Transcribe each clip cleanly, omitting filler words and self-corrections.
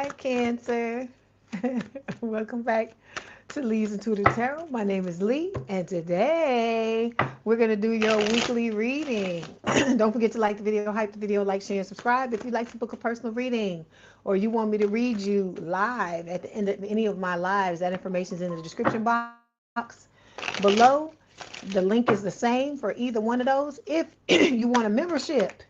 right, Cancer. Welcome back to Leigh's Intuitive Tarot. My name is Leigh, and today we're going to do your weekly reading. Don't forget to like the video, hype the video, like, share, and subscribe. If you'd like to book a personal reading or you want me to read you live at the end of any of my lives, that information is in the description box below. The link is the same for either one of those. If you want a membership,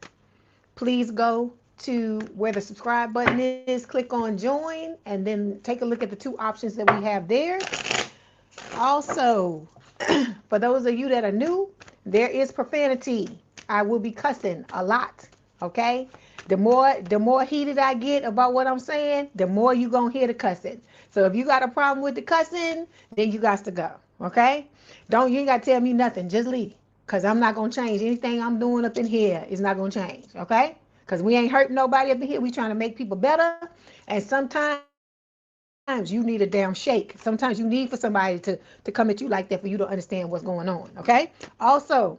please go to where the subscribe button is, click on join, and then take a look at the two options that we have there. Also, for those of you that are new, there is profanity. I will be cussing a lot, okay? The more heated I get about what I'm saying, the more you gonna hear the cussing. So if you got a problem with the cussing, then you got to go, okay? You ain't got to tell me nothing, just leave. Because I'm not going to change. Anything I'm doing up in here is not going to change, okay? Because we ain't hurting nobody up in here. We trying to make people better. And sometimes you need a damn shake. Sometimes you need for somebody to come at you like that for you to understand what's going on, okay? Also,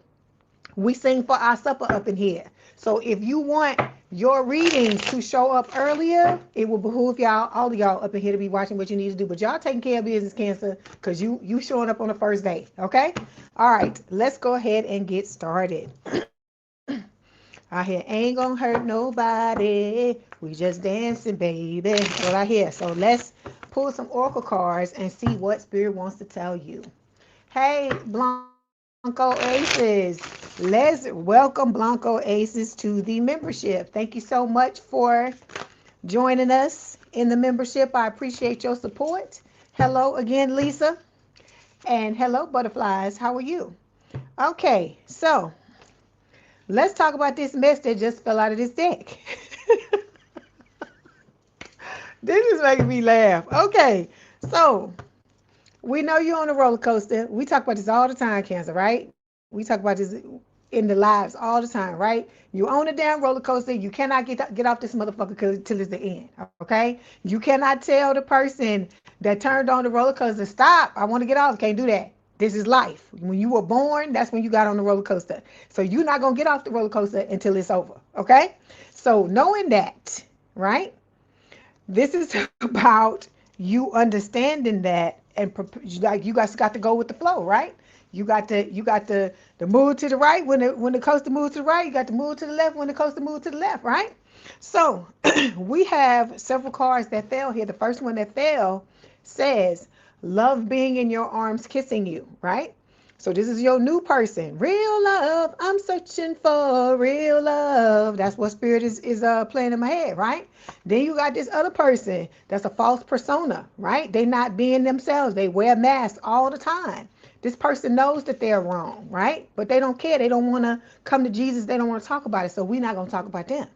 we sing for our supper up in here. So if you want your readings to show up earlier, it will behoove y'all, all of y'all up in here to be watching what you need to do. But y'all taking care of business, Cancer, because you showing up on the first day, okay? All right, let's go ahead and get started. I hear ain't gonna hurt nobody. We just dancing, baby. What I hear. So let's pull some oracle cards and see what Spirit wants to tell you. Hey, Blanco Aces. Let's welcome Blanco Aces to the membership. Thank you so much for joining us in the membership. I appreciate your support. Hello again, Lisa. And hello, butterflies. How are you? Okay, so let's talk about this mess that just fell out of this deck. This is making me laugh. Okay, so we know you're on a roller coaster. We talk about this all the time, Cancer, right? We talk about this in the lives all the time, right? You own a damn roller coaster. You cannot get off this motherfucker till it's the end, okay? You cannot tell the person that turned on the roller coaster, stop, I want to get off. Can't do that. This is life. When you were born, that's when you got on the roller coaster. So you're not going to get off the roller coaster until it's over, okay? So knowing that, right? This is about you understanding that, and like you guys got to go with the flow, right? You got to move to the right when the coaster moves to the right. You got to move to the left when the coaster moves to the left, right? So we have several cards that fell here. The first one that fell says, "Love being in your arms, kissing you," right? So this is your new person. Real love. I'm searching for real love. That's what Spirit is playing in my head, right? Then you got this other person that's a false persona, right? They not being themselves. They wear masks all the time. This person knows that they're wrong, right? But they don't care. They don't want to come to Jesus. They don't want to talk about it. So we're not going to talk about them.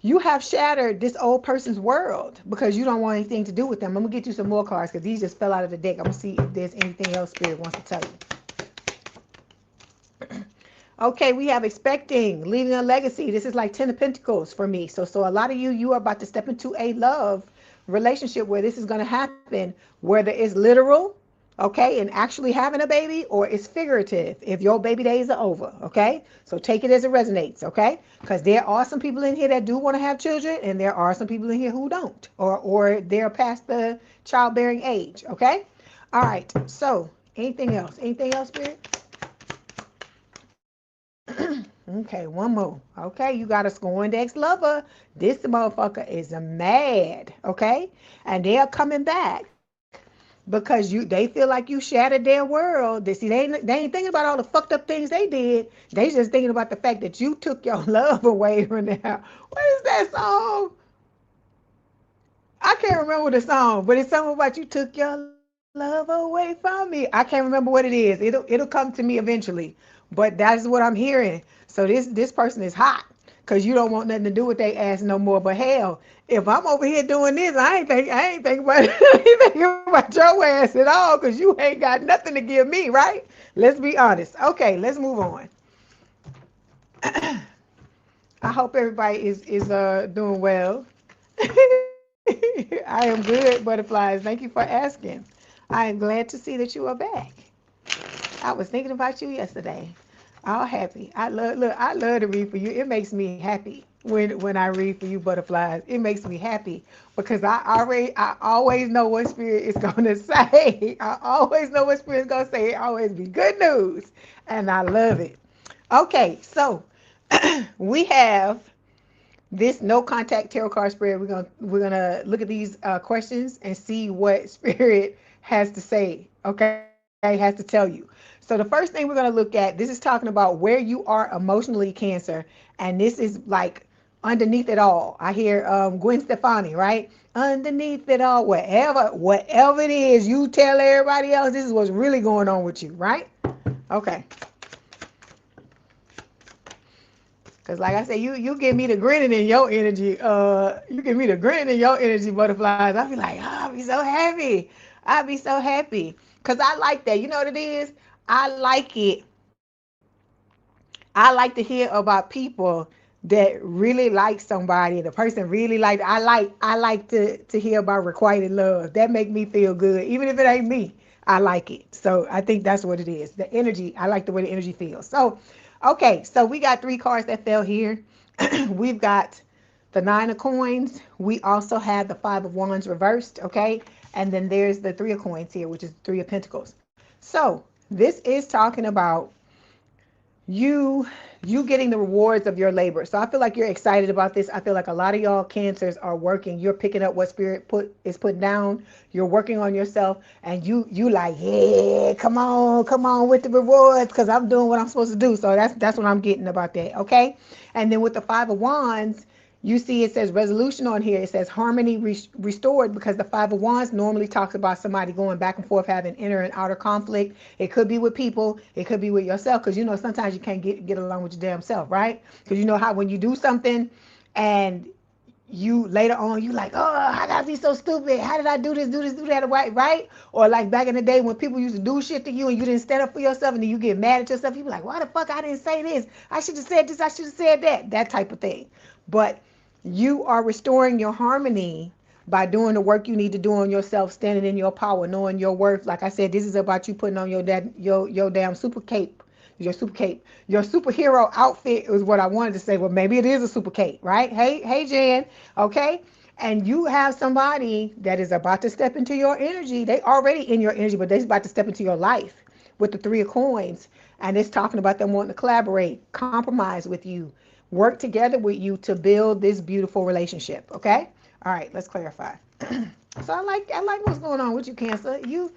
You have shattered this old person's world because you don't want anything to do with them. I'm going to get you some more cards because these just fell out of the deck. I'm going to see if there's anything else Spirit wants to tell you. Okay, we have expecting, leaving a legacy. This is like 10 of Pentacles for me. So a lot of you are about to step into a love relationship where this is going to happen, whether it's literal, okay, and actually having a baby, or it's figurative if your baby days are over, okay? So take it as it resonates, okay? Because there are some people in here that do want to have children, and there are some people in here who don't, or they're past the childbearing age, okay? All right, so anything else? Anything else, Spirit? Okay, one more. Okay, you got a scorned ex-lover. This motherfucker is mad, okay? And they are coming back because they feel like you shattered their world. They ain't thinking about all the fucked up things they did. They just thinking about the fact that you took your love away from them. What is that song? I can't remember the song, but it's something about you took your love away from me. I can't remember what it is. It'll come to me eventually, but that's what I'm hearing. So this person is hot because you don't want nothing to do with their ass no more. But hell, if I'm over here doing this, I ain't thinking about I ain't thinking about your ass at all because you ain't got nothing to give me, right? Let's be honest. Okay, let's move on. I hope everybody is doing well. I am good, butterflies. Thank you for asking. I am glad to see that you are back. I was thinking about you yesterday. all happy. I love to read for you. It makes me happy when I read for you, butterflies. It makes me happy because I always know what spirit is gonna say. I always know what spirit is gonna say. It always be good news, and I love it. Okay, so we have this no contact tarot card spread. We're gonna look at these questions and see what spirit has to say. Okay, has to tell you. So the first thing we're gonna look at, this is talking about where you are emotionally, Cancer, and this is like underneath it all. I hear Gwen Stefani, right? Underneath it all, whatever it is, you tell everybody else this is what's really going on with you, right? Okay. Cause like I said, you give me the grinning in your energy. You give me the grinning in your energy, butterflies. I be like, oh, I'll be so happy. I'll be so happy. Cause I like that. You know what it is? I like it. I like to hear about people that really like somebody. The person really like. I like to hear about requited love. That make me feel good, even if it ain't me. I like it. So I think that's what it is. The energy. I like the way the energy feels. So, okay. So we got three cards that fell here. We've got the Nine of Coins. We also have the Five of Wands reversed. Okay, and then there's the Three of Coins here, which is Three of Pentacles. So this is talking about you you getting the rewards of your labor. So I feel like you're excited about this. I feel like a lot of y'all Cancers are working. You're picking up what spirit is putting down. You're working on yourself, and you like, yeah, come on with the rewards, because I'm doing what I'm supposed to do. So that's what I'm getting about that. Okay, and then with the Five of Wands, you see it says resolution on here. It says harmony restored, because the Five of Wands normally talks about somebody going back and forth, having inner and outer conflict. It could be with people. It could be with yourself, because you know sometimes you can't get along with your damn self, right? Because you know how when you do something and you later on you like, oh, I gotta be so stupid. How did I do this, do that, right? Or like back in the day when people used to do shit to you and you didn't stand up for yourself, and then you get mad at yourself. You be like, why the fuck I didn't say this? I should have said this. I should have said that. That type of thing. But you are restoring your harmony by doing the work you need to do on yourself, standing in your power, knowing your worth. Like I said, this is about you putting on your damn super cape. Your superhero outfit is what I wanted to say. Well, maybe it is a super cape, right? Hey, Jan. Okay. And you have somebody that is about to step into your energy. They already in your energy, but they're about to step into your life with the Three of Coins. And it's talking about them wanting to collaborate, compromise with you, work together with you to build this beautiful relationship. Okay. All right. Let's clarify. So I like what's going on with you, Cancer. You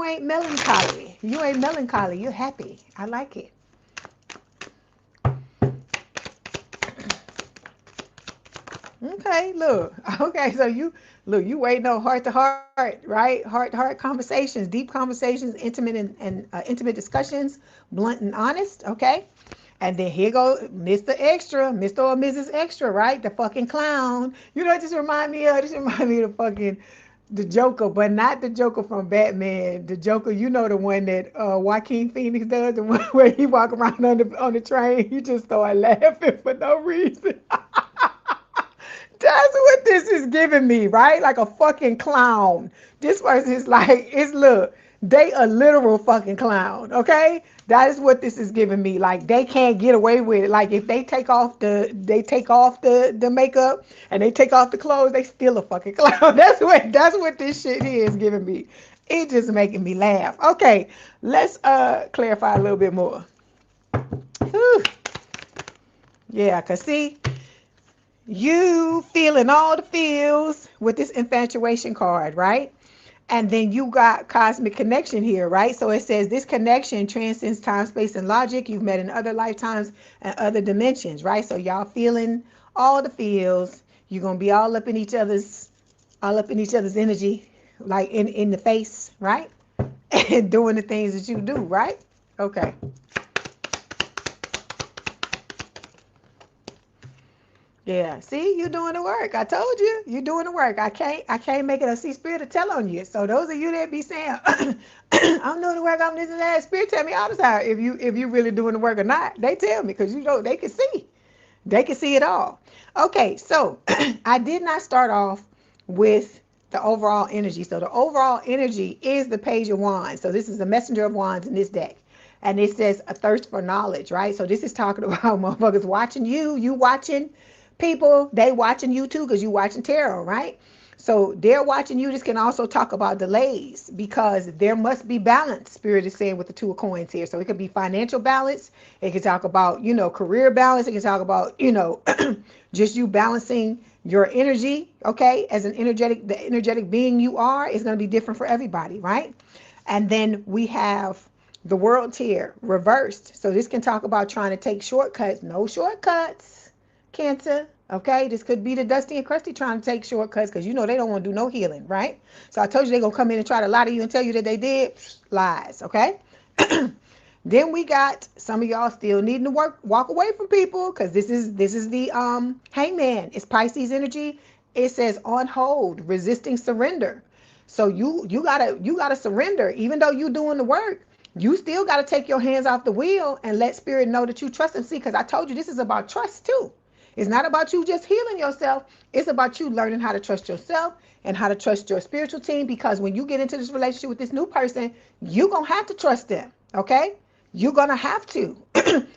ain't melancholy. You ain't melancholy. You're happy. I like it. Okay, look. Okay, so you waiting on heart to heart, right? Heart to heart conversations, deep conversations, intimate discussions, blunt and honest. Okay. And then here goes Mr. Extra, Mr. or Mrs. Extra, right? The fucking clown. You know, this remind me of the fucking the Joker, but not the Joker from Batman. The Joker, you know, the one that Joaquin Phoenix does, the one where he walk around on the train, you just start laughing for no reason. That's what this is giving me, right? Like a fucking clown. This person is like, look, they a literal fucking clown, okay? That is what this is giving me. Like they can't get away with it. Like if they take off the makeup and they take off the clothes, they still a fucking clown. That's what this shit is giving me. It just making me laugh. Okay, let's clarify a little bit more. Whew. Yeah, cause see, you feeling all the feels with this infatuation card, right? And then you got cosmic connection here, right? So it says this connection transcends time, space, and logic. You've met in other lifetimes and other dimensions, right? So y'all feeling all the feels. You're gonna be all up in each other's energy, like in the face, right? And doing the things that you do, right? Okay. Yeah, see, you doing the work. I told you, you doing the work. I can't make it a see spirit to tell on you. So those of you that be saying, I'm doing the work, I'm this and that, spirit tell me all the time if you really doing the work or not. They tell me, because you know they can see. They can see it all. Okay, so I did not start off with the overall energy. So the overall energy is the Page of Wands. So this is the Messenger of Wands in this deck. And it says a thirst for knowledge, right? So this is talking about motherfuckers watching you watching people, they watching you too, because you watching tarot, right? So they're watching you. This can also talk about delays because there must be balance, Spirit is saying with the 2 of coins here. So it could be financial balance. It can talk about, career balance. It can talk about, just you balancing your energy, okay? As the energetic being you are is going to be different for everybody, right? And then we have the world here reversed. So this can talk about trying to take shortcuts. No shortcuts, Cancer. Okay, this could be the Dusty and Crusty trying to take shortcuts because they don't want to do no healing, right? So I told you they're going to come in and try to lie to you and tell you that they did. Lies, okay? Then we got some of y'all still needing to walk away from people because this is the hangman. It's Pisces energy. It says on hold, resisting surrender. So you gotta surrender. Even though you doing the work, you still gotta take your hands off the wheel and let spirit know that you trust him. See, because I told you this is about trust too. It's not about you just healing yourself. It's about you learning how to trust yourself and how to trust your spiritual team. Because when you get into this relationship with this new person, you're going to have to trust them. Okay? You're going to have to.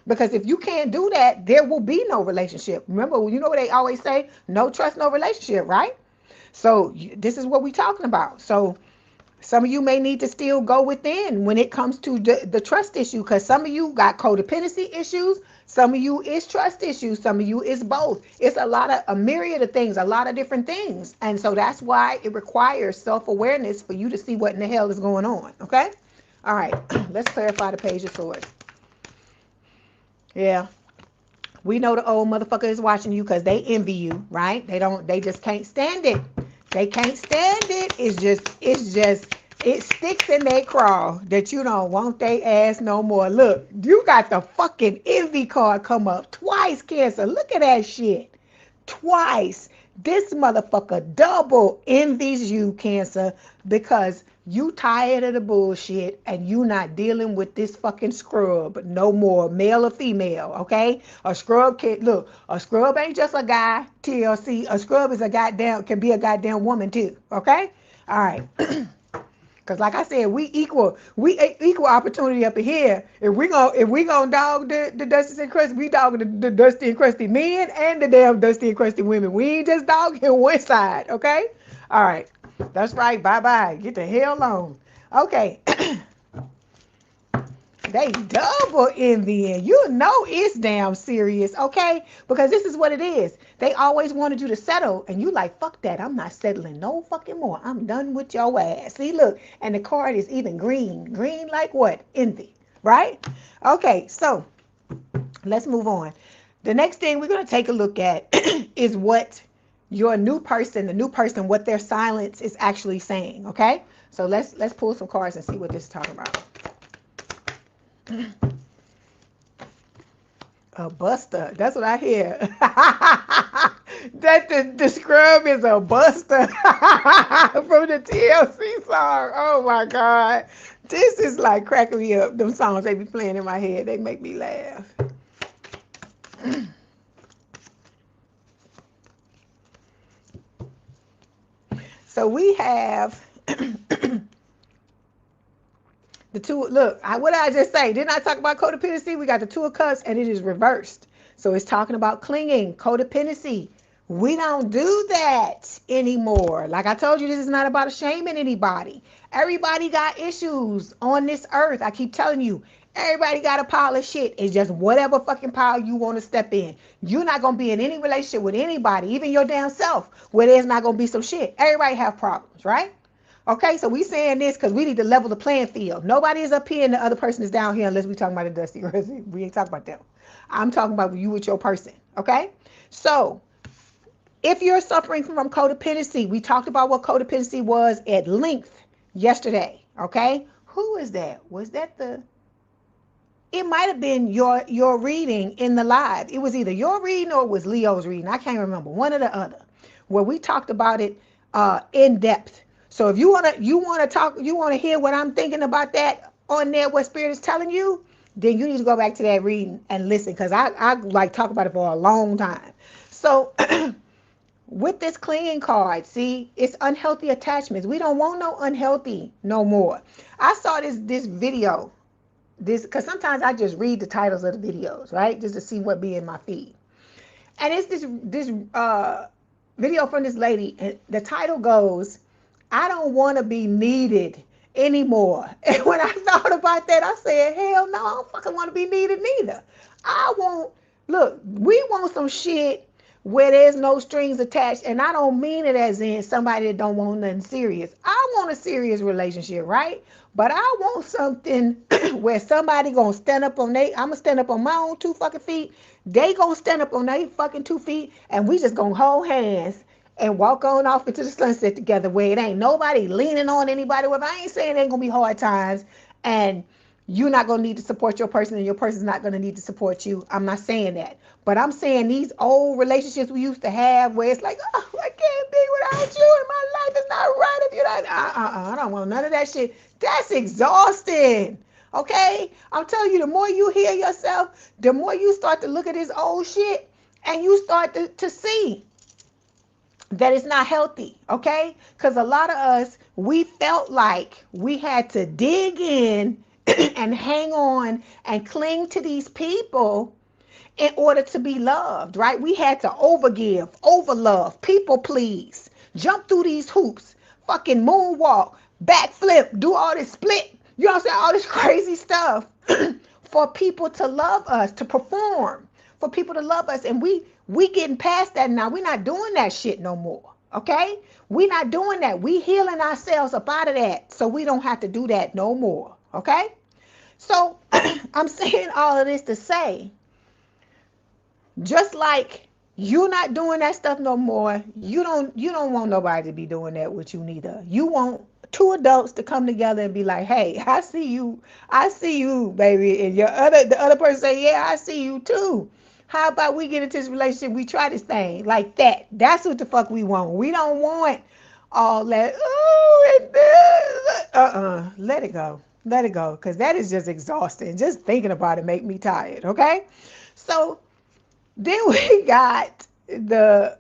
Because if you can't do that, there will be no relationship. Remember, what they always say? No trust, no relationship, right? So this is what we're talking about. So some of you may need to still go within when it comes to the trust issue, because some of you got codependency issues. Some of you is trust issues. Some of you is both. It's a myriad of things, a lot of different things. And so that's why it requires self-awareness for you to see what in the hell is going on. Okay? All right. Let's clarify the Page of Swords. Yeah. We know the old motherfucker is watching you because they envy you, right? They just can't stand it. They can't stand it. It sticks in their craw that you don't want they ass no more. Look, you got the fucking envy card come up twice, Cancer. Look at that shit. Twice. This motherfucker double envies you, Cancer, because you tired of the bullshit and you not dealing with this fucking scrub no more, male or female, okay? A scrub a scrub ain't just a guy, TLC. A scrub is can be a goddamn woman too, okay? All right. Because like I said, we equal opportunity up in here. If we gonna dog the Dusty and Crusty, we dog the Dusty and Crusty men and the damn Dusty and Crusty women. We ain't just dogging one side, okay? All right. That's right. Bye-bye. Get the hell on. Okay. They double envying. You know it's damn serious, okay? Because this is what it is. They always wanted you to settle, and you like, fuck that. I'm not settling no fucking more. I'm done with your ass. See, look, and the card is even green. Green like what? Envy, right? Okay, so let's move on. The next thing we're going to take a look at is what your new person, what their silence is actually saying, okay? So let's pull some cards and see what this is talking about. A buster. That's what I hear. That the scrub is a buster from the TLC song. Oh my God. This is like cracking me up. Them songs they be playing in my head, they make me laugh. So we have the two, look, what did I just say? Didn't I talk about codependency? We got the 2 of Cups and it is reversed. So it's talking about clinging, codependency. We don't do that anymore. Like I told you, this is not about shaming anybody. Everybody got issues on this earth. I keep telling you, everybody got a pile of shit. It's just whatever fucking pile you want to step in. You're not going to be in any relationship with anybody, even your damn self, where there's not going to be some shit. Everybody have problems, right? Okay, so we saying this because we need to level the playing field. Nobody is up here and the other person is down here unless we talking about the Dusty. We ain't talking about them. I'm talking about you with your person, okay? So if you're suffering from codependency, we talked about what codependency was at length yesterday, okay? Who is that? Was that it might have been your reading in the live. It was either your reading or it was Leo's reading. I can't remember, one or the other, where we talked about it in depth. So if you wanna hear what I'm thinking about that on there, what Spirit is telling you, then you need to go back to that reading and listen, because I like talk about it for a long time. So with this clinging card, see, it's unhealthy attachments. We don't want no unhealthy no more. I saw this video this, because sometimes I just read the titles of the videos, right? Just to see what be in my feed. And it's this video from this lady, and the title goes, I don't want to be needed anymore. And when I thought about that, I said, hell no, I don't fucking want to be needed neither. I want, look, we want some shit where there's no strings attached, and I don't mean it as in somebody that don't want nothing serious. I want a serious relationship, right? But I want something where somebody gonna stand up on I'm gonna stand up on my own 2 fucking feet. They gonna stand up on their fucking 2 feet, and we just gonna hold hands and walk on off into the sunset together, where it ain't nobody leaning on anybody. Well, I ain't saying it ain't gonna be hard times, and you're not going to need to support your person and your person's not going to need to support you. I'm not saying that. But I'm saying these old relationships we used to have where it's like, oh, I can't be without you and my life is not right if you're not. I don't want none of that shit. That's exhausting. Okay? I'm telling you, the more you hear yourself, the more you start to look at this old shit and you start to see that it's not healthy, okay? Because a lot of us, we felt like we had to dig in and hang on and cling to these people in order to be loved, right? We had to overgive, overlove, people please, jump through these hoops, fucking moonwalk, backflip, do all this split, you know what I'm saying? All this crazy stuff for people to love us, to perform, for people to love us. And we getting past that now. We're not doing that shit no more, okay? We're not doing that. We healing ourselves up out of that so we don't have to do that no more, okay? So I'm saying all of this to say, just like you're not doing that stuff no more, you don't want nobody to be doing that with you neither. You want two adults to come together and be like, hey, I see you, baby. And the other person say, yeah, I see you too. How about we get into this relationship, we try this thing like that. That's what the fuck we want. We don't want all that, let it go. Let it go, because that is just exhausting. Just thinking about it make me tired, okay? So then we got the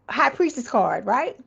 High Priestess card, right?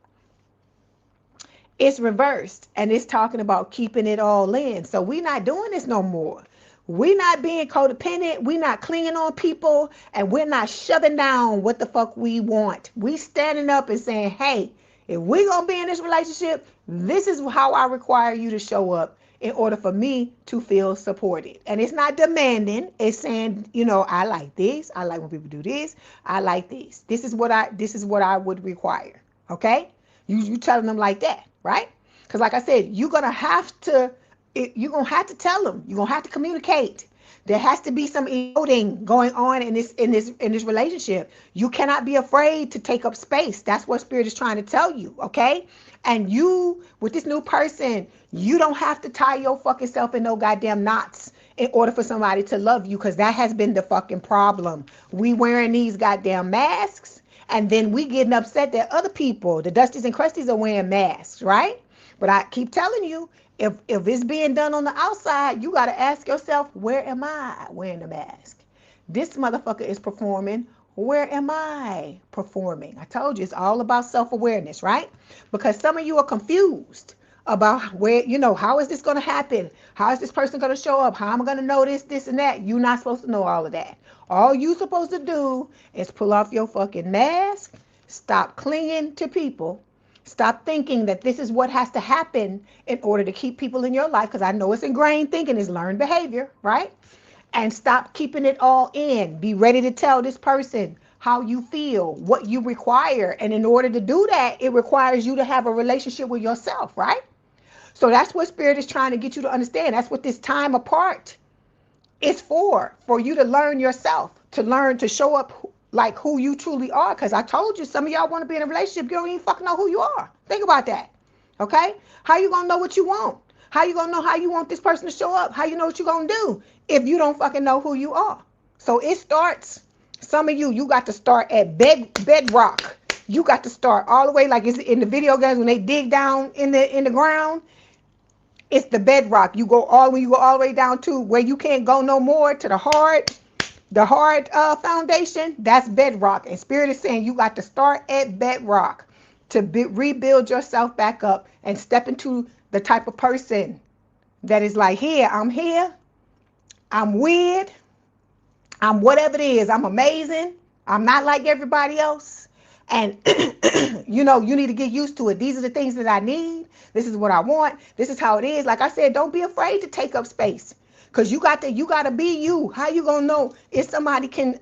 It's reversed, and it's talking about keeping it all in. So we're not doing this no more. We're not being codependent. We're not clinging on people, and we're not shoving down what the fuck we want. We standing up and saying, hey, if we're going to be in this relationship, this is how I require you to show up in order for me to feel supported. And it's not demanding. It's saying, you know, I like this. I like when people do this. I like this. This is what I would require. Okay? You telling them like that, right? Because like I said, you're gonna have to tell them. You're gonna have to communicate. There has to be some emoting going on in this relationship. You cannot be afraid to take up space. That's what Spirit is trying to tell you, okay? And you, with this new person, you don't have to tie your fucking self in no goddamn knots in order for somebody to love you, because that has been the fucking problem. We wearing these goddamn masks, and then we getting upset that other people, the Dusties and Crusties, are wearing masks, right? But I keep telling you, if it's being done on the outside, you got to ask yourself, where am I wearing the mask? This motherfucker is performing. Where am I performing? I told you, it's all about self-awareness, right? Because some of you are confused about where, you know, how is this going to happen? How is this person going to show up? How am I going to know this and that? You're not supposed to know all of that. All you're supposed to do is pull off your fucking mask, stop clinging to people, stop thinking that this is what has to happen in order to keep people in your life, because I know it's ingrained thinking, is learned behavior, right? And stop keeping it all in. Be ready to tell this person how you feel, what you require. And in order to do that, it requires you to have a relationship with yourself, right? So that's what Spirit is trying to get you to understand. That's what this time apart is for you to learn yourself, to learn to show up like who you truly are. Because I told you, some of y'all want to be in a relationship, you don't even fucking know who you are. Think about that, okay? How you gonna know what you want? How you gonna know how you want this person to show up? How you know what you gonna do if you don't fucking know who you are? So it starts, some of you got to start at bedrock. You got to start all the way, like it's in the video games when they dig down in the ground. It's the bedrock. You go all the way down to where you can't go no more, to the hard foundation. That's bedrock. And Spirit is saying you got to start at bedrock to rebuild yourself back up and step into the type of person that is like, here, I'm here. I'm weird. I'm whatever it is. I'm amazing. I'm not like everybody else. And, you know, you need to get used to it. These are the things that I need. This is what I want. This is how it is. Like I said, don't be afraid to take up space. Because you got to be you. How you going to know if somebody can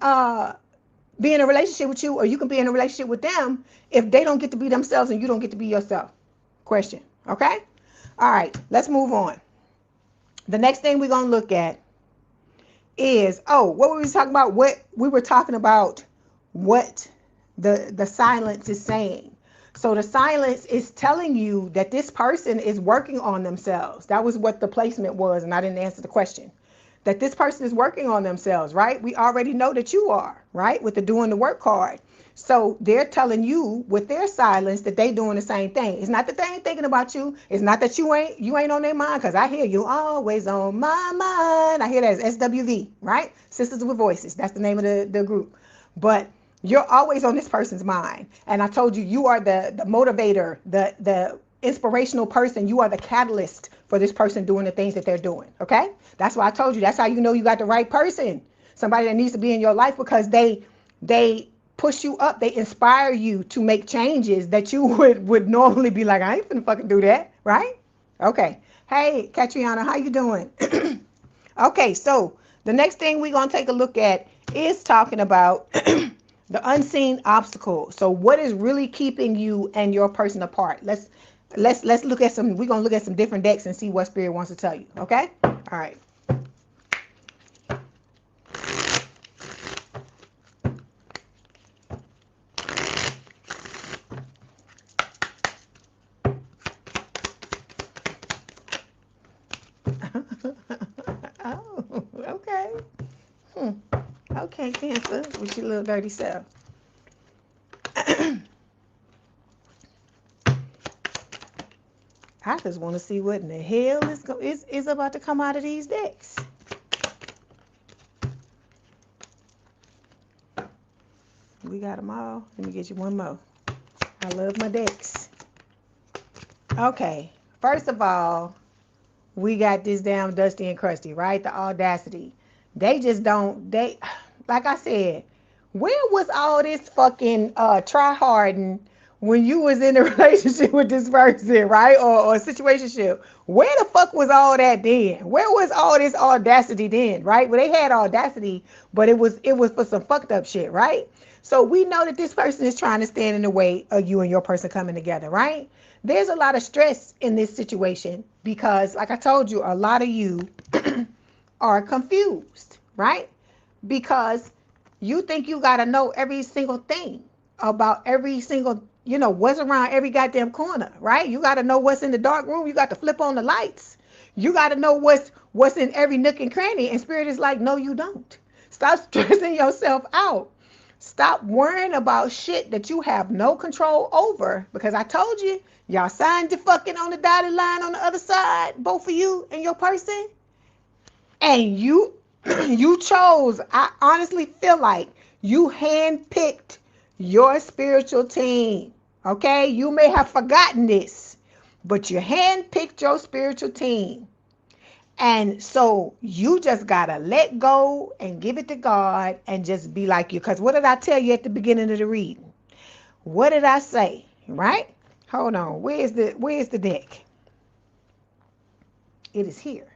be in a relationship with you, or you can be in a relationship with them, if they don't get to be themselves and you don't get to be yourself? Question. Okay? All right. Let's move on. The next thing we're going to look at is, what were we talking about? What we were talking about, what the silence is saying. So the silence is telling you that this person is working on themselves. That was what the placement was, and I didn't answer the question. That this person is working on themselves, right? We already know that you are, right? With the doing the work card. So they're telling you with their silence that they doing the same thing. It's not that they ain't thinking about you. It's not that you ain't on their mind, because I hear you always on my mind. I hear that as SWV, right? Sisters with Voices. That's the name of the group. But you're always on this person's mind. And I told you, you are the motivator, the inspirational person. You are the catalyst for this person doing the things that they're doing. Okay? That's why I told you. That's how you know you got the right person. Somebody that needs to be in your life, because they push you up. They inspire you to make changes that you would normally be like, I ain't finna fucking do that, right? Okay. Hey, Katriana, how you doing? Okay, so the next thing we're gonna take a look at is talking about the unseen obstacle. So what is really keeping you and your person apart? Let's look at some. We're gonna look at some different decks and see what Spirit wants to tell you. Okay. All right. Oh, okay. Okay, Cancer, with your little dirty self. I just want to see what in the hell is about to come out of these decks. We got them all. Let me get you one more. I love my decks. Okay, first of all, we got this damn Dusty and Crusty, right? The audacity. They just don't, like I said, where was all this fucking try-harding when you was in a relationship with this person, right? Or a situationship? Where the fuck was all that then? Where was all this audacity then, right? Well, they had audacity, but it was for some fucked up shit, right? So we know that this person is trying to stand in the way of you and your person coming together, right? There's a lot of stress in this situation because, like I told you, a lot of you are confused, right? Because you think you got to know every single thing about every single, what's around every goddamn corner, right? You got to know what's in the dark room. You got to flip on the lights. You got to know what's in every nook and cranny. And Spirit is like, no, you don't. Stop stressing yourself out. Stop worrying about shit that you have no control over, because I told you, y'all signed your fucking on the dotted line on the other side, both of you and your person. And you chose, I honestly feel like you handpicked your spiritual team. Okay? You may have forgotten this, but you handpicked your spiritual team. And so you just got to let go and give it to God and just be like you. Because what did I tell you at the beginning of the reading? What did I say? Right? Hold on. Where's the deck? It is here.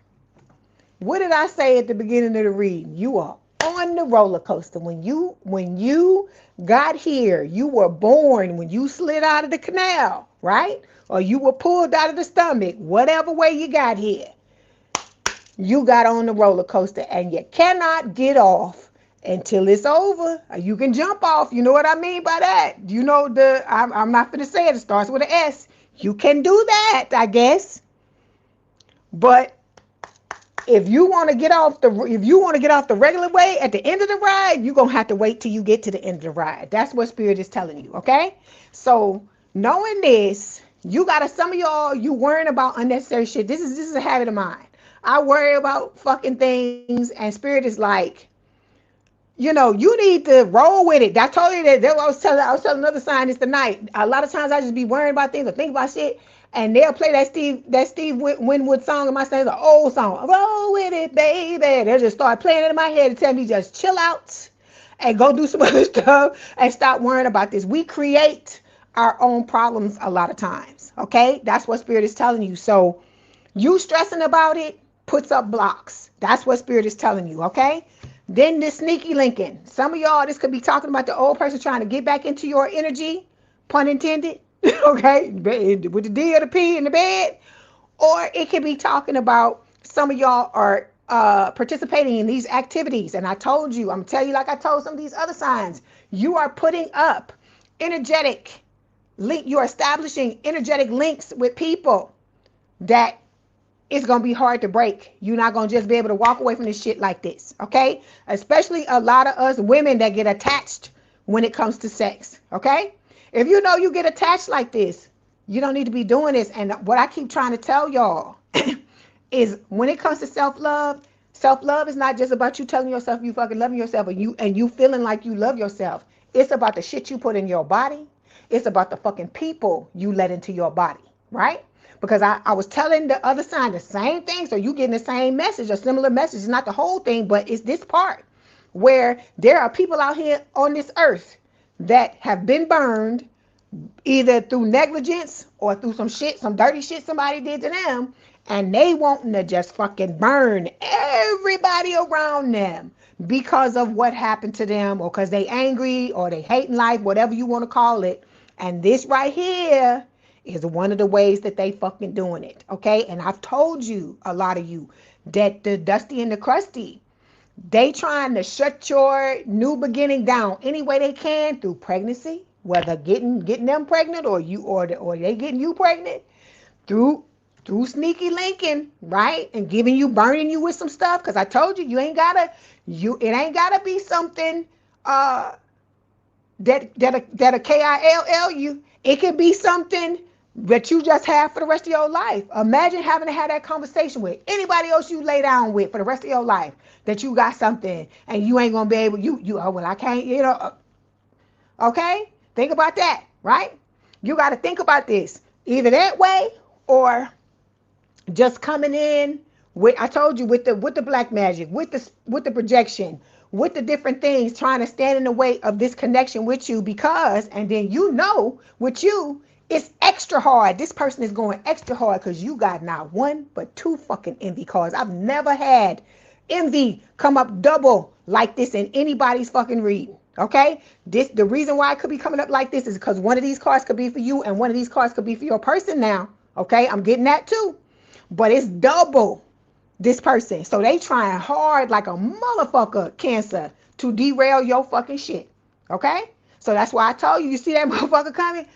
What did I say at the beginning of the reading? You are on the roller coaster. When you got here, you were born when you slid out of the canal, right? Or you were pulled out of the stomach, whatever way you got here. You got on the roller coaster and you cannot get off until it's over. You can jump off. You know what I mean by that? You know I'm not going to say it. It starts with an S. You can do that, I guess. But if you want to get off the regular way at the end of the ride, you're going to have to wait till you get to the end of the ride. That's what Spirit is telling you, okay? So knowing this, some of y'all, you worrying about unnecessary shit. This is a habit of mine. I worry about fucking things, and Spirit is like, you need to roll with it. I told you that I was telling another sign this tonight. A lot of times I just be worrying about things or think about shit, And they'll play that Steve Winwood song in my stand, an old song. Roll with it, baby. They'll just start playing it in my head and tell me just chill out and go do some other stuff and stop worrying about this. We create our own problems a lot of times. Okay? That's what Spirit is telling you. So you stressing about it puts up blocks. That's what Spirit is telling you. Okay? Then this sneaky linking. Some of y'all, this could be talking about the old person trying to get back into your energy, pun intended. Okay, with the D or the P in the bed, or it could be talking about some of y'all are participating in these activities. And I told you, I'm gonna tell you like I told some of these other signs, you are putting up energetic link, you're establishing energetic links with people that it's gonna be hard to break. You're not gonna just be able to walk away from this shit like this, okay? Especially a lot of us women that get attached when it comes to sex, okay? If you know you get attached like this, you don't need to be doing this. And what I keep trying to tell y'all is when it comes to self-love is not just about you telling yourself you fucking loving yourself and you feeling like you love yourself. It's about the shit you put in your body. It's about the fucking people you let into your body, right? Because I was telling the other side the same thing, so you getting the same message, a similar message. It's not the whole thing, but it's this part where there are people out here on this earth that have been burned either through negligence or through some dirty shit somebody did to them, and they wanting to just fucking burn everybody around them because of what happened to them, or because they angry or they hating life, whatever you want to call it. And this right here is one of the ways that they fucking doing it, okay? And I've told you, a lot of you, that the dusty and the crusty, they trying to shut your new beginning down any way they can through pregnancy, whether getting them pregnant or they getting you pregnant, through sneaky linking, right? And burning you with some stuff. Because I told you, it ain't gotta be something that a KILL you. It could be something that you just have for the rest of your life. Imagine having to have that conversation with anybody else you lay down with for the rest of your life, that you got something and you ain't gonna be able, I can't, okay? Think about that, right? You got to think about this either that way or just coming in with, I told you, with the black magic, with the projection, with the different things, trying to stand in the way of this connection with you, because, and then with you, it's extra hard. This person is going extra hard because you got not one but two fucking envy cards. I've never had envy come up double like this in anybody's fucking reading. Okay, the reason why it could be coming up like this is because one of these cards could be for you and one of these cards could be for your person now. Okay, I'm getting that too, but it's double this person. So they trying hard like a motherfucker, Cancer, to derail your fucking shit. Okay, so that's why I told you, you see that motherfucker coming?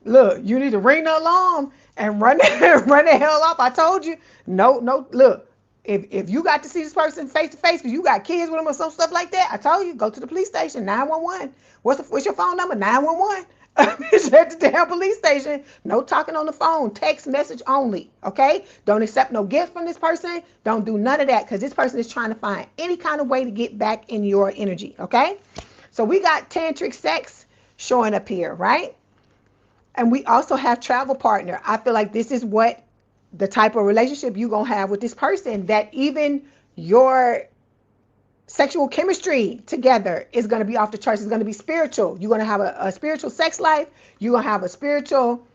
Look, you need to ring the alarm and run the hell off. I told you, no, look. If you got to see this person face to face because you got kids with them or some stuff like that, I told you, go to the police station, 911. What's your phone number? 911. It's at the damn police station. No talking on the phone. Text message only. Okay? Don't accept no gift from this person. Don't do none of that, because this person is trying to find any kind of way to get back in your energy. Okay? So we got tantric sex showing up here, right? And we also have travel partner. I feel like this is what the type of relationship you're going to have with this person, that even your sexual chemistry together is going to be off the charts. It's going to be spiritual. You're going to have a spiritual sex life. You're going to have a spiritual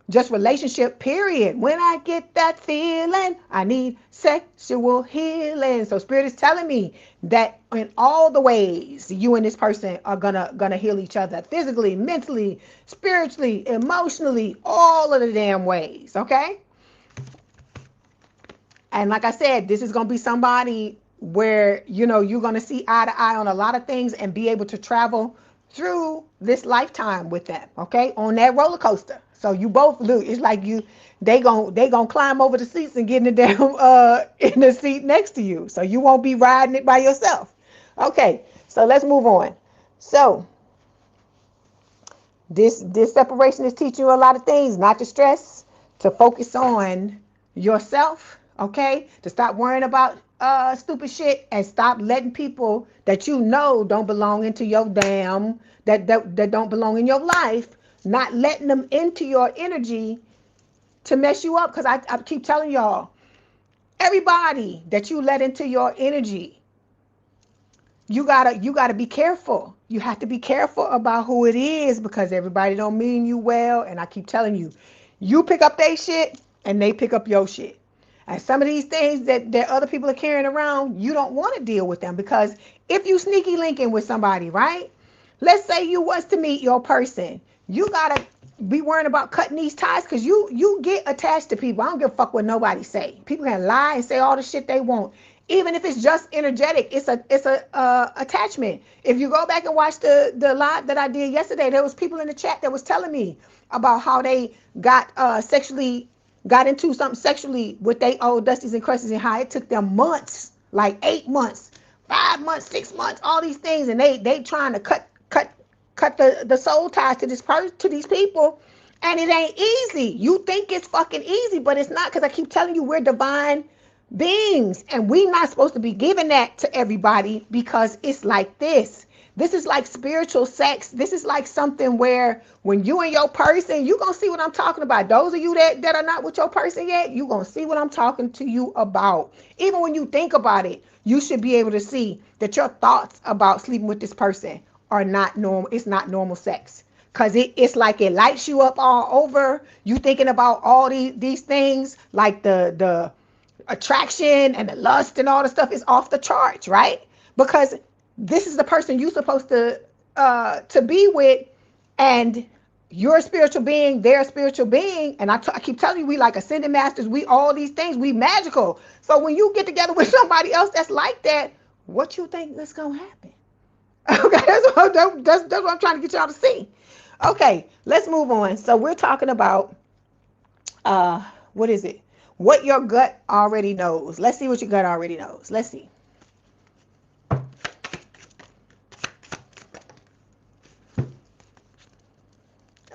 just relationship, period. When I get that feeling, I need sexual healing. So Spirit is telling me that in all the ways, you and this person are gonna heal each other, physically, mentally, spiritually, emotionally, all of the damn ways, okay? And like I said, this is going to be somebody where, you're going to see eye to eye on a lot of things and be able to travel through this lifetime with them, okay? On that roller coaster. So you both, look, it's like they gonna climb over the seats and get in the damn in the seat next to you. So you won't be riding it by yourself. Okay, so let's move on. So this separation is teaching you a lot of things, not to stress, to focus on yourself, okay? To stop worrying about stupid shit and stop letting people that don't belong into your damn, that don't belong in your life, not letting them into your energy to mess you up. Because I keep telling y'all, everybody that you let into your energy, you gotta be careful. You have to be careful about who it is, because everybody don't mean you well. And I keep telling you, you pick up their shit and they pick up your shit. And some of these things that other people are carrying around, you don't want to deal with them, because if you sneaky linking with somebody, right? Let's say you was to meet your person, you gotta be worrying about cutting these ties, because you get attached to people. I don't give a fuck what nobody say. People can lie and say all the shit they want. Even if it's just energetic, it's a attachment. If you go back and watch the live that I did yesterday, there was people in the chat that was telling me about how they got into something sexually with they old Dusties and Crusties, and how it took them months, like 8 months, 5 months, 6 months, all these things, and they trying to cut the soul ties to these people, and it ain't easy. You think it's fucking easy, but it's not, because I keep telling you, we're divine beings, and we're not supposed to be giving that to everybody, because it's like this. This is like spiritual sex. This is like something where when you and your person, you're going to see what I'm talking about. Those of you that are not with your person yet, you're going to see what I'm talking to you about. Even when you think about it, you should be able to see that your thoughts about sleeping with this person are not normal. It's not normal sex. Because it's like it lights you up all over. You thinking about all these things, like the attraction and the lust and all the stuff is off the charts, right? Because this is the person you're supposed to be with, and you're a spiritual being, they're a spiritual being, and I keep telling you, we like ascended masters, we all these things, we magical. So when you get together with somebody else that's like that, what you think that's gonna happen? Okay, that's what I'm trying to get y'all to see. Okay, let's move on. So we're talking about what is it? What your gut already knows. Let's see what your gut already knows. Let's see.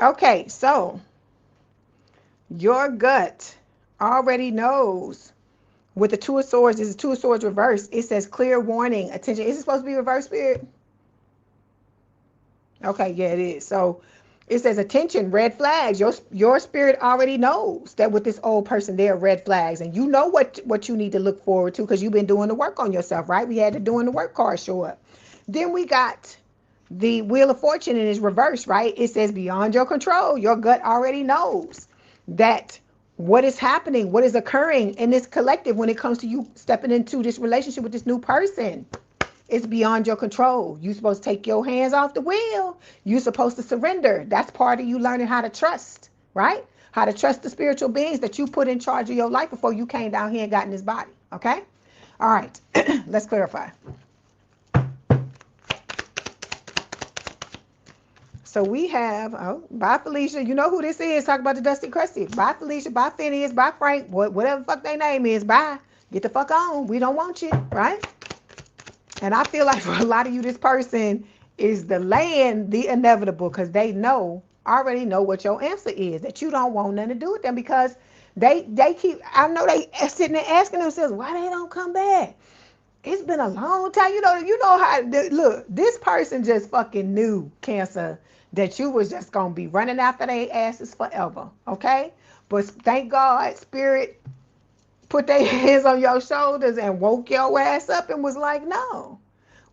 Okay, so your gut already knows. With the Two of Swords, this is Two of Swords reverse. It says clear warning, attention. Is it supposed to be reverse, Spirit? Okay, yeah, it is. So it says attention, red flags. Your spirit already knows that with this old person, there are red flags, and you know what you need to look forward to, because you've been doing the work on yourself, right? We had the doing the work card show up. Then we got the Wheel of Fortune, and it's reversed, right? It says beyond your control. Your gut already knows that what is happening, what is occurring in this collective when it comes to you stepping into this relationship with this new person. It's beyond your control. You're supposed to take your hands off the wheel. You're supposed to surrender. That's part of you learning how to trust, right? How to trust the spiritual beings that you put in charge of your life before you came down here and got in this body, okay? All right, let's clarify. So we have, oh, bye Felicia. You know who this is. Talk about the Dusty Crusty. Bye Felicia, bye Phineas, bye Frank, whatever the fuck their name is, bye. Get the fuck on. We don't want you, right? And I feel like for a lot of you, this person is delaying the inevitable, because they already know what your answer is, that you don't want nothing to do with them, because they keep, I know they sitting there asking themselves, why they don't come back? It's been a long time. You know how, look, this person just fucking knew, Cancer, that you was just going to be running after their asses forever, okay? But thank God, Spirit put their hands on your shoulders and woke your ass up and was like, no,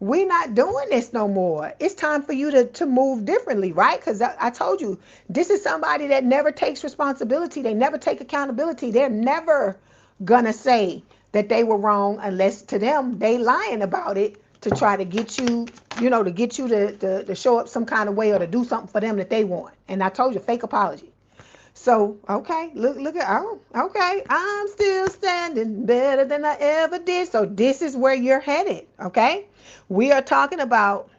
we're not doing this no more. It's time for you to move differently, right? Because I told you, this is somebody that never takes responsibility. They never take accountability. They're never going to say that they were wrong, unless to them, they lying about it to try to get you, to get you to show up some kind of way, or to do something for them that they want. And I told you, fake apology. So, okay, look at, oh, okay, I'm still standing better than I ever did. So this is where you're headed, okay? We are talking about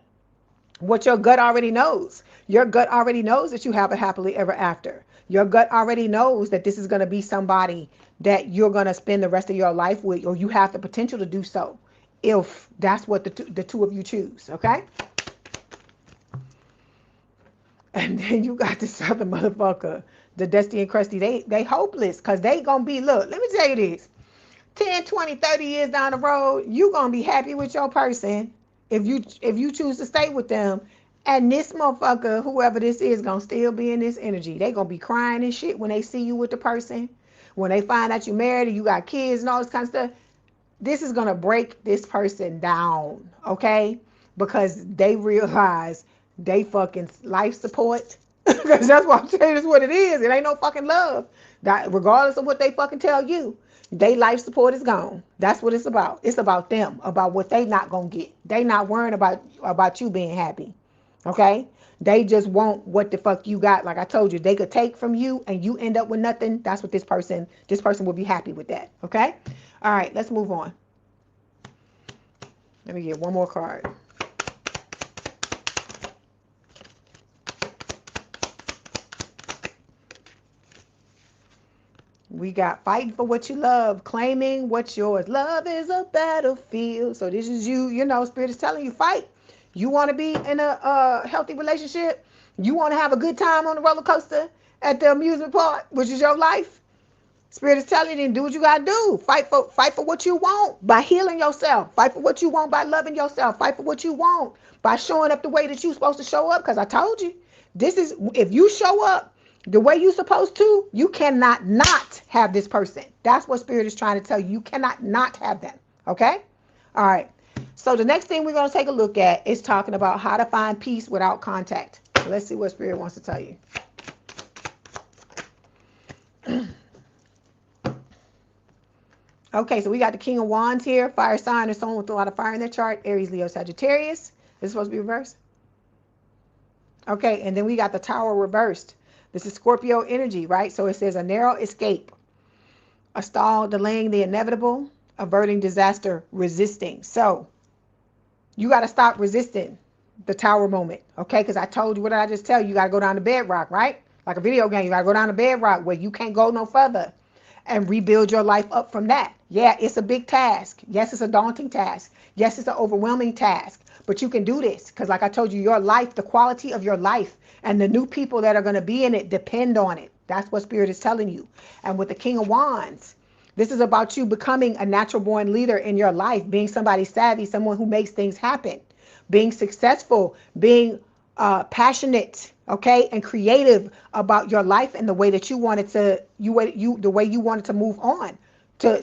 what your gut already knows. Your gut already knows that you have a happily ever after. Your gut already knows that this is going to be somebody that you're going to spend the rest of your life with, or you have the potential to do so, if that's what the two of you choose, okay? And then you got this other motherfucker, the Dusty and Crusty. They hopeless, because they gonna be, look, let me tell you this, 10, 20, 30 years down the road, you gonna be happy with your person if you choose to stay with them, And this motherfucker, whoever this is, gonna still be in this energy. They gonna be crying and shit when they see you with the person. When they find out you married and you got kids and all this kind of stuff. This is gonna break this person down, okay? Because they realize they fucking life support. Because that's what I'm saying is what it is. It ain't no fucking love. That regardless of what they fucking tell you, they life support is gone. That's what it's about. It's about them, about what they not gonna get. They not worrying about you being happy. Okay? They just want what the fuck you got. Like I told you, they could take from you and you end up with nothing. That's what this person will be happy with that. Okay? All right, let's move on. Let me get one more card. We got fighting for what you love, claiming what's yours. Love is a battlefield. So this is you, Spirit is telling you fight. You want to be in a healthy relationship. You want to have a good time on the roller coaster at the amusement park, which is your life. Spirit is telling you to do what you gotta do. Fight for what you want by healing yourself. Fight for what you want by loving yourself. Fight for what you want by showing up the way that you're supposed to show up. Because I told you, this is if you show up the way you're supposed to, you cannot not have this person. That's what Spirit is trying to tell you. You cannot not have them. Okay? All right. So the next thing we're going to take a look at is talking about how to find peace without contact. So let's see what Spirit wants to tell you. Okay, so we got the King of Wands here. Fire sign or someone with a lot of fire in their chart. Aries, Leo, Sagittarius. This is supposed to be reversed. Okay, and then we got the Tower reversed. This is Scorpio energy, right? So it says a narrow escape, a stall, delaying the inevitable, averting disaster, resisting. So you got to stop resisting the Tower moment, okay? Because I told you, what did I just tell you? You got to go down to bedrock, right? Like a video game, you got to go down to bedrock where you can't go no further and rebuild your life up from that. Yeah, it's a big task. Yes, it's a daunting task. Yes, it's an overwhelming task. But you can do this because like I told you, your life, the quality of your life and the new people that are going to be in it depend on it. That's what Spirit is telling you. And with the King of Wands, this is about you becoming a natural born leader in your life, being somebody savvy, someone who makes things happen, being successful, being passionate, okay, and creative about your life and the way that you wanted to, the way you wanted to move on, to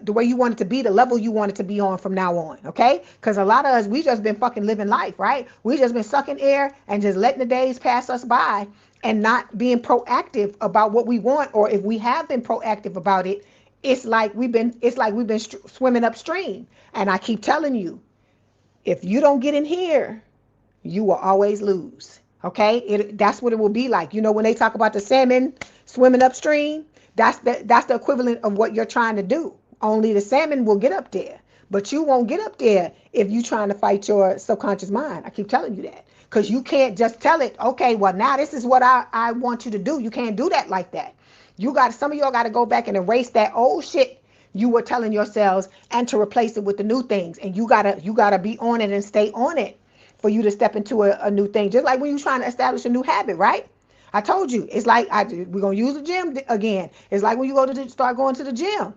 the way you wanted to be, the level you wanted to be on from now on, okay? Because a lot of us, we just been fucking living life, right? We just been sucking air and just letting the days pass us by and not being proactive about what we want. Or if we have been proactive about it, it's like we've been swimming upstream. And I keep telling you, if you don't get in here, you will always lose. Okay, that's what it will be like. When they talk about the salmon swimming upstream, that's the equivalent of what you're trying to do. Only the salmon will get up there, but you won't get up there if you're trying to fight your subconscious mind. I keep telling you that because you can't just tell it, okay, well, now this is what I want you to do. You can't do that like that. Some of y'all got to go back and erase that old shit you were telling yourselves and to replace it with the new things. And you gotta be on it and stay on it for you to step into a new thing. Just like when you're trying to establish a new habit, right? I told you, it's like, we're going to use the gym again. It's like when you start going to the gym.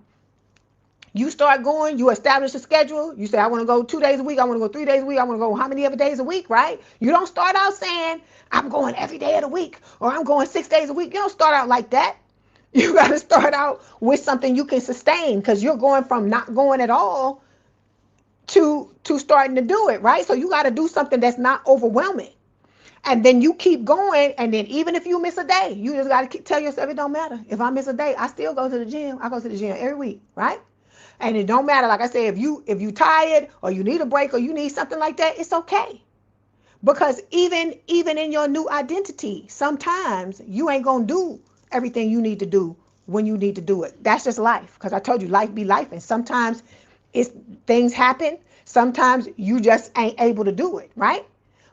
You start going, you establish a schedule. You say, I want to go 2 days a week. I want to go 3 days a week. I want to go how many other days a week, right? You don't start out saying, I'm going every day of the week or I'm going 6 days a week. You don't start out like that. You got to start out with something you can sustain because you're going from not going at all to starting to do it, right? So you got to do something that's not overwhelming. And then you keep going, and then even if you miss a day, you just got to tell yourself it don't matter. If I miss a day, I still go to the gym. I go to the gym every week, right? And it don't matter. Like I said, if you tired or you need a break or you need something like that, it's okay. Because even in your new identity, sometimes you ain't going to do everything you need to do when you need to do it. That's just life. Because I told you, life be life. And sometimes things happen. Sometimes you just ain't able to do it, right?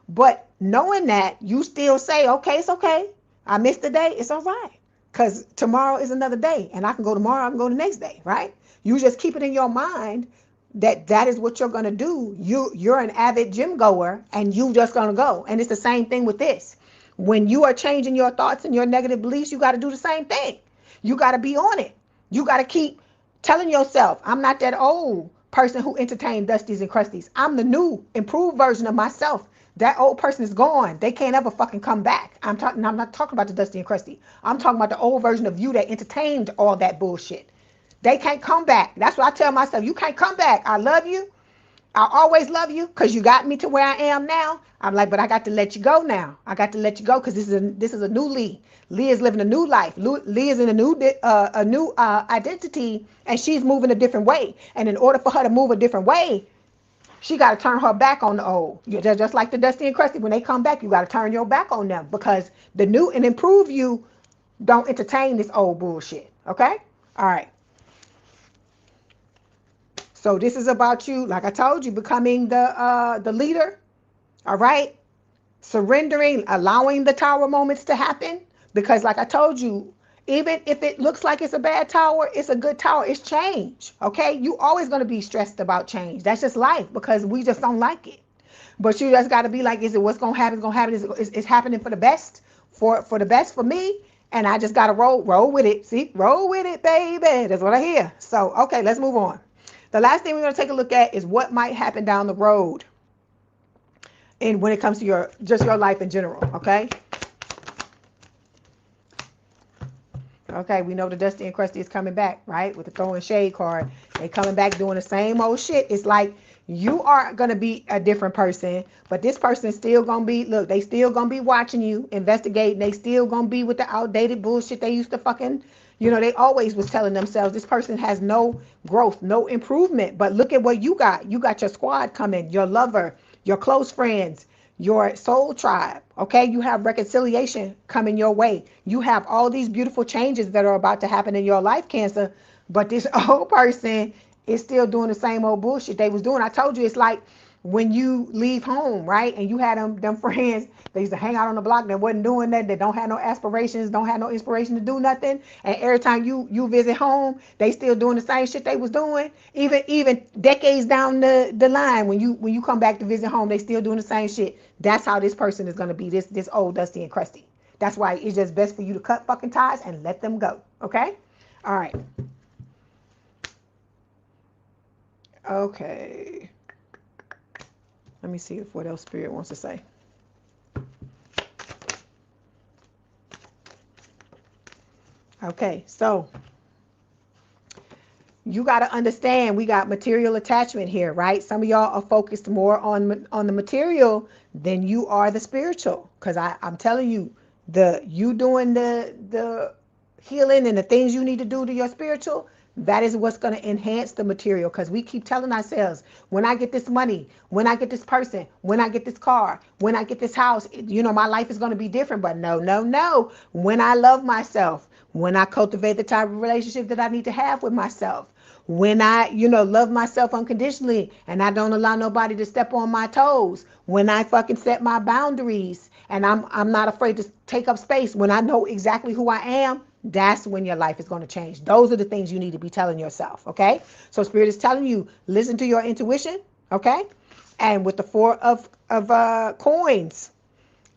But knowing that, you still say, okay, it's okay. I missed a day. It's all right. Because tomorrow is another day. And I can go tomorrow. I can go the next day, right? You just keep it in your mind that is what you're going to do. You're an avid gym goer and you just going to go. And it's the same thing with this. When you are changing your thoughts and your negative beliefs, you got to do the same thing. You got to be on it. You got to keep telling yourself, I'm not that old person who entertained Dusties and Crusties. I'm the new, improved version of myself That old person is gone. They can't ever fucking come back. I'm not talking about the Dusty and Crusty. I'm talking about the old version of you that entertained all that bullshit. They can't come back. That's what I tell myself. You can't come back. I love you. I always love you because you got me to where I am now. I'm like, but I got to let you go now. I got to let you go because this is a new Leigh. Leigh is living a new life. Leigh is in a new identity, and she's moving a different way. And in order for her to move a different way, she got to turn her back on the old. Just like the Dusty and Crusty, when they come back, you got to turn your back on them because the new and improved you don't entertain this old bullshit. Okay? All right. So this is about you, like I told you, becoming the leader. All right? Surrendering, allowing the tower moments to happen. Because like I told you, even if it looks like it's a bad tower, it's a good tower. It's change. Okay? You always going to be stressed about change. That's just life because we just don't like it. But you just got to be like, is it what's going to happen? It's going to happen. It's happening for the best, for the best for me. And I just got to roll with it. See? Roll with it, baby. That's what I hear. So, okay, let's move on. The last thing we're going to take a look at is what might happen down the road. And when it comes to your life in general, okay? Okay, we know the Dusty and Crusty is coming back, right? With the throwing shade card. They coming back doing the same old shit. It's like you are going to be a different person, but this person is still going to be, look, they still going to be watching you, investigating. They still going to be with the outdated bullshit they used to fucking, they always was telling themselves this person has no growth, no improvement. But look at what you got. You got your squad coming, your lover, your close friends, your soul tribe. Okay, you have reconciliation coming your way. You have all these beautiful changes that are about to happen in your life, Cancer. But this old person is still doing the same old bullshit they was doing. I told you, it's like when you leave home, right? And you had them friends, they used to hang out on the block that wasn't doing that, they don't have no aspirations, don't have no inspiration to do nothing. And every time you visit home, they still doing the same shit they was doing. Even decades down the line, when you come back to visit home, they still doing the same shit. That's how this person is gonna be, this old Dusty and Crusty. That's why it's just best for you to cut fucking ties and let them go. Okay? All right. Okay. Let me see what else Spirit wants to say. Okay, so you got to understand we got material attachment here, right? Some of y'all are focused more on the material than you are the spiritual. Because I'm telling you, you doing the healing and the things you need to do to your spiritual, that is what's going to enhance the material. Because we keep telling ourselves, when I get this money, when I get this person, when I get this car, when I get this house, my life is going to be different. But no. When I love myself, when I cultivate the type of relationship that I need to have with myself, when I, love myself unconditionally and I don't allow nobody to step on my toes, when I fucking set my boundaries and I'm not afraid to take up space, when I know exactly who I am, that's when your life is going to change. Those are the things you need to be telling yourself, okay? So Spirit is telling you, listen to your intuition, okay? And with the Four of coins,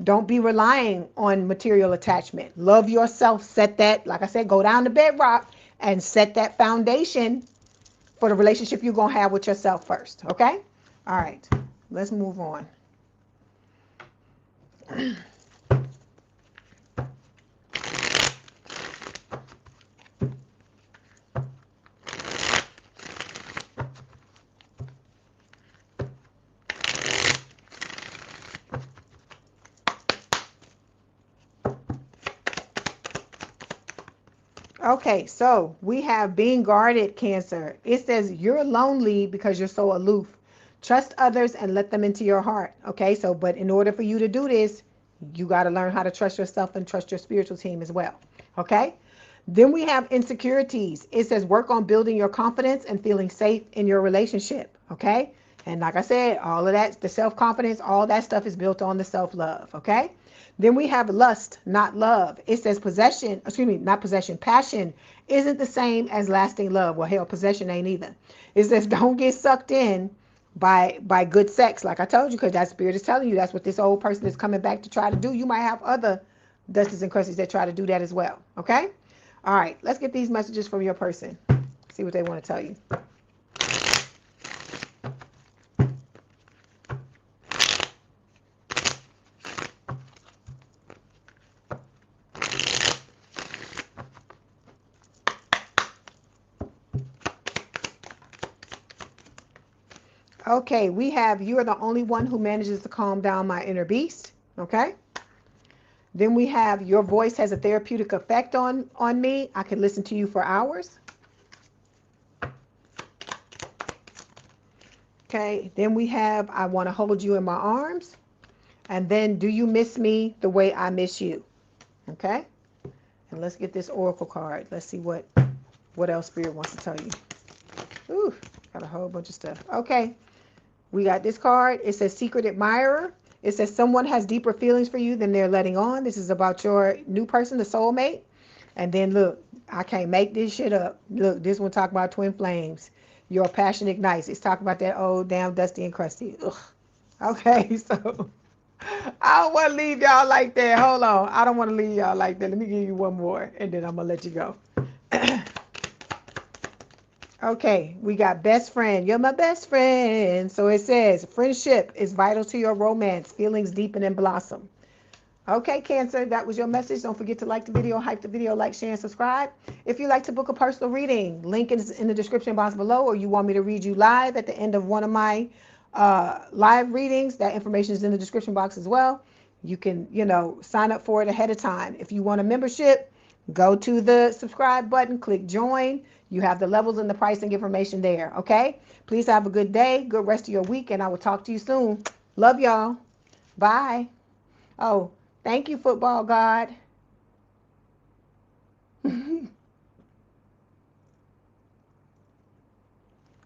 don't be relying on material attachment. Love yourself. Set that, like I said, go down to bedrock and set that foundation for the relationship you're going to have with yourself first, okay? All right, let's move on. Okay, so we have being guarded, Cancer. It says you're lonely because you're so aloof. Trust others and let them into your heart. Okay, so but in order for you to do this, you got to learn how to trust yourself and trust your spiritual team as well. Okay, then we have insecurities. It says work on building your confidence and feeling safe in your relationship. Okay, and like I said, all of that, the self-confidence, all that stuff is built on the self-love. Okay. Then we have lust, not love. It says not possession. Passion isn't the same as lasting love. Well, hell, possession ain't either. It says don't get sucked in by good sex, like I told you, because that Spirit is telling you that's what this old person is coming back to try to do. You might have other Dusties and Crusties that try to do that as well. Okay? All right, let's get these messages from your person. See what they want to tell you. Okay, we have you are the only one who manages to calm down my inner beast. Okay. Then we have your voice has a therapeutic effect on me. I can listen to you for hours. Okay. Then we have I want to hold you in my arms. And then do you miss me the way I miss you? Okay. And let's get this oracle card. Let's see what else Spirit wants to tell you. Ooh, got a whole bunch of stuff. Okay. We got this card. It says secret admirer. It says someone has deeper feelings for you than they're letting on. This is about your new person, the soulmate. And then look, I can't make this shit up. Look, this one talk about twin flames. Your passion ignites. It's talking about that old damn dusty and crusty. Ugh. Okay, so I don't want to leave y'all like that. Hold on. I don't want to leave y'all like that. Let me give you one more, and then I'm going to let you go. Okay, we got best friend. You're my best friend. So it says friendship is vital to your romance. Feelings deepen and blossom. Okay, Cancer, that was your message. Don't forget to like the video, hype the video, like, share, and subscribe. If you'd like to book a personal reading, link is in the description box below, or you want me to read you live at the end of one of my live readings, that information is in the description box as well. You can, sign up for it ahead of time. If you want a membership, go to the subscribe button, click join. You have the levels and the pricing information there, okay? Please have a good day, good rest of your week, and I will talk to you soon. Love y'all. Bye. Oh, thank you, football God.